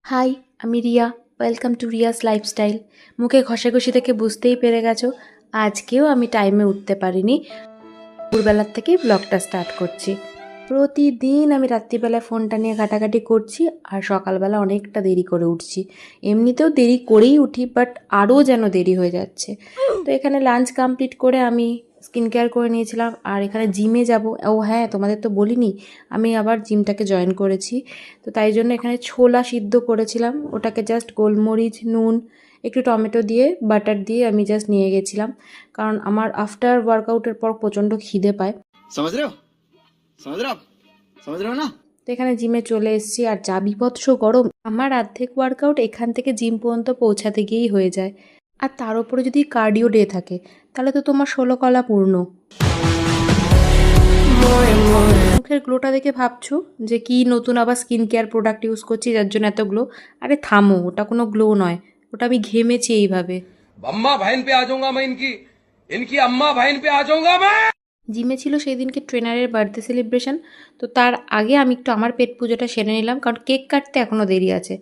High, আমি Riya. Welcome to Riya's lifestyle. মুখে ঘষাঘষি থেকে বুঝতেই পেরে গেছো আজকেও আমি টাইমে উঠতে পারিনি। দুপুরবেলার থেকেই ব্লগটা স্টার্ট করছি। প্রতিদিন আমি রাত্রিবেলায় ফোনটা নিয়ে ঘাটাঘাটি করছি আর সকালবেলা অনেকটা দেরি করে উঠছি। এমনিতেও দেরি করেই উঠি, বাট আরও যেন দেরি হয়ে যাচ্ছে। তো এখানে লাঞ্চ কমপ্লিট করে আমি স্কিন কেয়ার করে নিয়েছিলাম আর এখানে জিমে যাব। ও হ্যাঁ, তোমাদের তো বলিনি, আমি আবার জিমটাকে জয়েন করেছি। তো তাই জন্য এখানে ছোলা সিদ্ধ করেছিলাম, ওটাকে জাস্ট গোলমরিচ, নুন, একটু টমেটো দিয়ে বাটার দিয়ে আমি জাস্ট নিয়ে গেছিলাম, কারণ আমার আফটার ওয়ার্কআউটের পর প্রচণ্ড খিদে পায়। समझ रहे हो समझ रहे हो आप समझ रहे हो ना। তো এখানে জিমে চলে এসেছি আর যা বিভৎস গরম, আমার অর্ধেক ওয়ার্কআউট এখান থেকে জিম পর্যন্ত পৌঁছাতে গিয়েই হয়ে যায়। আর তার উপরে যদি কার্ডিও ডে থাকে তাহলে তো তোমার 16 কলা পূর্ণ। মুখের গ্লোটা দেখে ভাবছো যে কি নতুন আবার স্কিন কেয়ার প্রোডাক্ট ইউজ করছি যার জন্য এত গ্লো। আরে থামো, ওটা কোনো গ্লো নয়, ওটা আমি ঘেমেছি এইভাবে। अम्मा बहन पे आ जाऊंगा मैं इनकी इनकी अम्मा बहन पे आ जाऊंगा मैं। জিমে ছিল সেই দিনকে ট্রেনারের বার্থডে সেলিব্রেশন, তো তার আগে আমি একটু আমার পেট পুজোটা সেরে নিলাম, কারণ কেক কাটতে এখনও দেরি আছে।